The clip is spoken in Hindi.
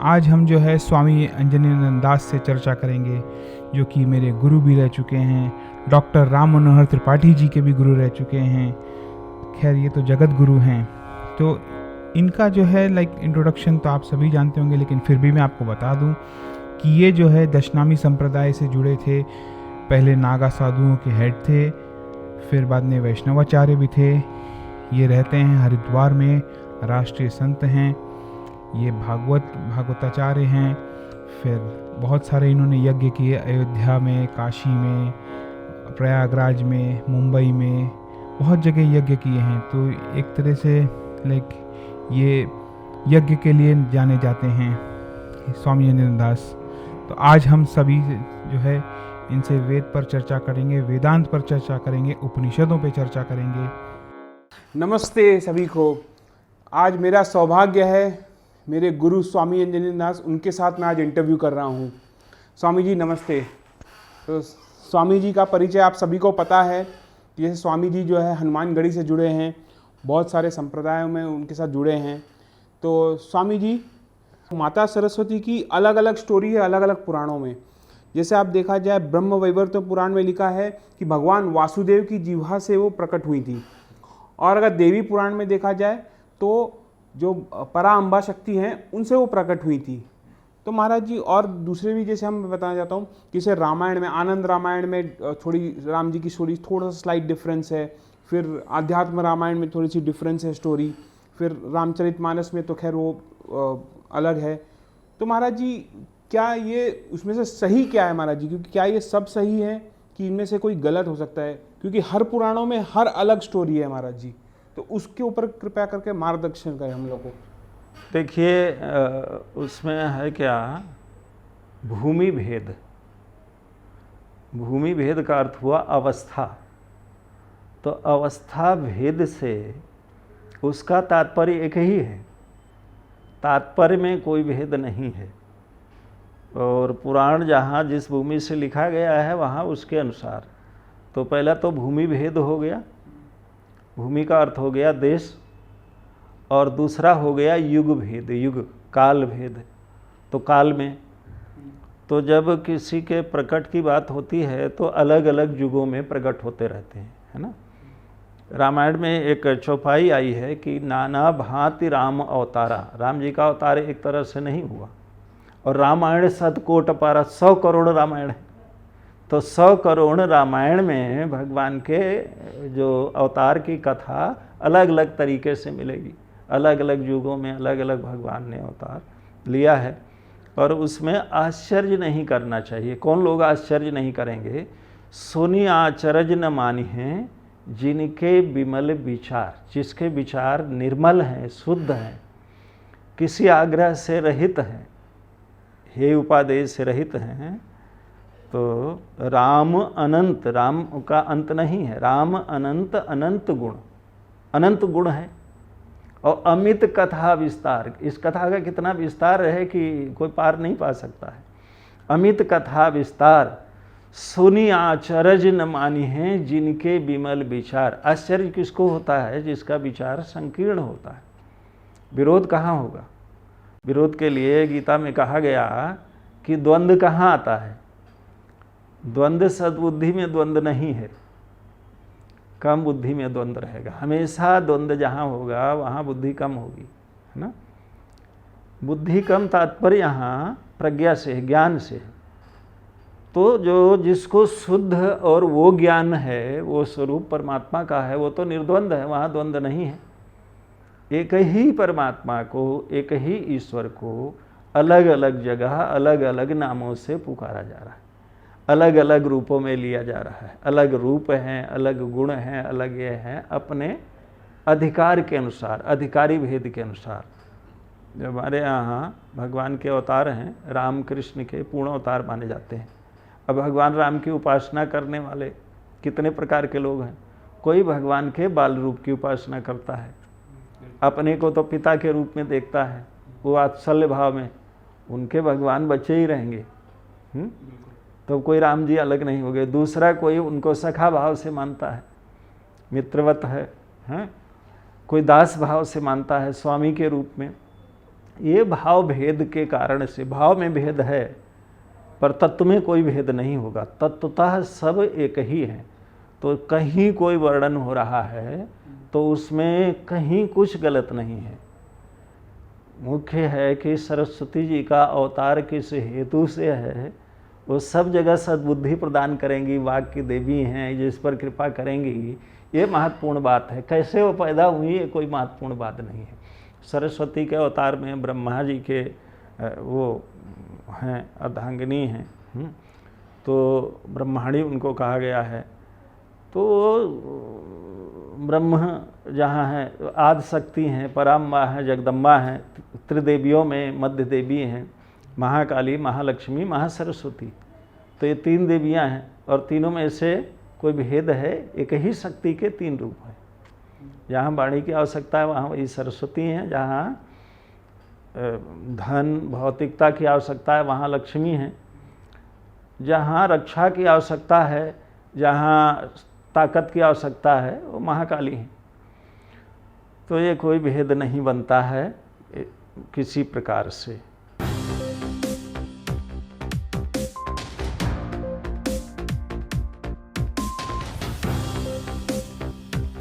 आज हम जो है स्वामी अंजनीनंद दास से चर्चा करेंगे, जो कि मेरे गुरु भी रह चुके हैं। डॉक्टर राम मनोहर त्रिपाठी जी के भी गुरु रह चुके हैं। खैर ये तो जगत गुरु हैं। तो इनका जो है इंट्रोडक्शन तो आप सभी जानते होंगे, लेकिन फिर भी मैं आपको बता दूं कि ये जो है दशनामी संप्रदाय से जुड़े थे। पहले नागा साधुओं के हेड थे, फिर बाद में वैष्णवाचार्य भी थे। ये रहते हैं हरिद्वार में, राष्ट्रीय संत हैं। ये भागवताचार्य हैं। फिर बहुत सारे इन्होंने यज्ञ किए अयोध्या में, काशी में, प्रयागराज में, मुंबई में, बहुत जगह यज्ञ किए हैं। तो एक तरह से ये यज्ञ के लिए जाने जाते हैं स्वामी अंजनीनंद दास। तो आज हम सभी जो है इनसे वेद पर चर्चा करेंगे, वेदांत पर चर्चा करेंगे, उपनिषदों पर चर्चा करेंगे। नमस्ते सभी को। आज मेरा सौभाग्य है, मेरे गुरु स्वामी अंजनीनंद दास, उनके साथ मैं आज इंटरव्यू कर रहा हूँ। स्वामी जी नमस्ते। तो स्वामी जी का परिचय आप सभी को पता है। जैसे स्वामी जी जो है हनुमानगढ़ी से जुड़े हैं, बहुत सारे संप्रदायों में उनके साथ जुड़े हैं। तो स्वामी जी, माता सरस्वती की अलग अलग स्टोरी है अलग अलग पुराणों में। जैसे आप देखा जाए, ब्रह्म वैवर्त पुराण में लिखा है कि भगवान वासुदेव की जिह्वा से वो प्रकट हुई थी। और अगर देवी पुराण में देखा जाए तो जो परा अम्बा शक्ति हैं उनसे वो प्रकट हुई थी। तो महाराज जी, और दूसरे भी जैसे हम बताना चाहता हूँ, जैसे रामायण में, आनंद रामायण में थोड़ी राम जी की स्टोरी थोड़ा सा स्लाइट डिफरेंस है। फिर आध्यात्म रामायण में थोड़ी सी डिफरेंस है स्टोरी। फिर रामचरितमानस में तो खैर वो अलग है। तो महाराज जी, क्या ये उसमें से सही क्या है महाराज जी? क्योंकि क्या ये सब सही है कि इनमें से कोई गलत हो सकता है? क्योंकि हर पुराणों में हर अलग स्टोरी है महाराज जी। तो उसके ऊपर कृपया करके मार्गदर्शन करें हम लोग को। देखिए, उसमें है क्या, भूमि भेद। भूमि भेद का अर्थ हुआ अवस्था। तो अवस्था भेद से उसका तात्पर्य एक ही है, तात्पर्य में कोई भेद नहीं है। और पुराण जहाँ जिस भूमि से लिखा गया है वहाँ उसके अनुसार। तो पहला तो भूमि भेद हो गया, भूमि का अर्थ हो गया देश, और दूसरा हो गया युग भेद, युग काल भेद। तो काल में तो जब किसी के प्रकट की बात होती है तो अलग अलग युगों में प्रकट होते रहते हैं, है ना। रामायण में एक चौपाई आई है कि नाना भांति राम अवतारा। राम जी का अवतार एक तरह से नहीं हुआ। और रामायण 100 कोट पारा, 100 करोड़ रामायण है। तो 100 करोड़ रामायण में भगवान के जो अवतार की कथा अलग अलग तरीके से मिलेगी। अलग अलग युगों में अलग अलग भगवान ने अवतार लिया है। और उसमें आश्चर्य नहीं करना चाहिए। कौन लोग आश्चर्य नहीं करेंगे? सुनी आचरज न मानी हैं जिनके विमल विचार। जिसके विचार निर्मल हैं, शुद्ध हैं, किसी आग्रह से रहित हैं, हे उपादेय से रहित हैं। तो राम अनंत, राम का अंत नहीं है। राम अनंत, अनंत गुण, अनंत गुण है। और अमित कथा विस्तार। इस कथा का कितना विस्तार है कि कोई पार नहीं पा सकता है। अमित कथा विस्तार, सुनी आचरज न मानी हैं जिनके विमल विचार। आश्चर्य किसको होता है? जिसका विचार संकीर्ण होता है। विरोध कहाँ होगा? विरोध के लिए गीता में कहा गया कि द्वंद्व कहाँ आता है? द्वंद्व सद्बुद्धि में द्वंद्व नहीं है, कम बुद्धि में द्वंद्व रहेगा। हमेशा द्वंद्व जहाँ होगा वहाँ बुद्धि कम होगी, है ना। बुद्धि कम तात्पर्य यहाँ प्रज्ञा से है, ज्ञान से है। तो जो जिसको शुद्ध और वो ज्ञान है, वो स्वरूप परमात्मा का है, वो तो निर्द्वंद है, वहाँ द्वंद्व नहीं है। एक ही परमात्मा को, एक ही ईश्वर को अलग अलग जगह अलग अलग नामों से पुकारा जा रहा है, अलग अलग रूपों में लिया जा रहा है। अलग रूप हैं, अलग गुण हैं, अलग ये हैं, अपने अधिकार के अनुसार, अधिकारी भेद के अनुसार। जो हमारे यहाँ भगवान के अवतार हैं, राम कृष्ण के पूर्ण अवतार माने जाते हैं। अब भगवान राम की उपासना करने वाले कितने प्रकार के लोग हैं। कोई भगवान के बाल रूप की उपासना करता है, अपने को तो पिता के रूप में देखता है, वो वात्सल्य भाव में, उनके भगवान बच्चे ही रहेंगे। तो कोई राम जी अलग नहीं हो गए। दूसरा कोई उनको सखा भाव से मानता है, मित्रवत है, हैं? कोई दास भाव से मानता है, स्वामी के रूप में। ये भाव भेद के कारण से, भाव में भेद है पर तत्व में कोई भेद नहीं होगा, तत्वतः सब एक ही है। तो कहीं कोई वर्णन हो रहा है तो उसमें कहीं कुछ गलत नहीं है। मुख्य है कि सरस्वती जी का अवतार किस हेतु से है, वो सब जगह सद्बुद्धि प्रदान करेंगी, वाक की देवी हैं, जिस पर कृपा करेंगी, ये महत्वपूर्ण बात है। कैसे वो पैदा हुई ये कोई महत्वपूर्ण बात नहीं है। सरस्वती के अवतार में ब्रह्मा जी के वो हैं, अर्धांगिनी हैं, तो ब्रह्माणी उनको कहा गया है। तो ब्रह्म जहाँ है, आदि शक्ति हैं, पराम्बा हैं, जगदम्बा हैं, त्रिदेवियों में मध्य देवी हैं, महाकाली, महालक्ष्मी, महासरस्वती। तो ये 3 देवियाँ हैं और तीनों में से कोई भेद है, एक ही शक्ति के 3 रूप हैं। जहाँ वाणी की आवश्यकता है वहाँ वही सरस्वती हैं, जहाँ धन भौतिकता की आवश्यकता है वहाँ लक्ष्मी हैं, जहाँ रक्षा की आवश्यकता है, जहाँ ताकत की आवश्यकता है वो महाकाली हैं। तो ये कोई भेद नहीं बनता है किसी प्रकार से।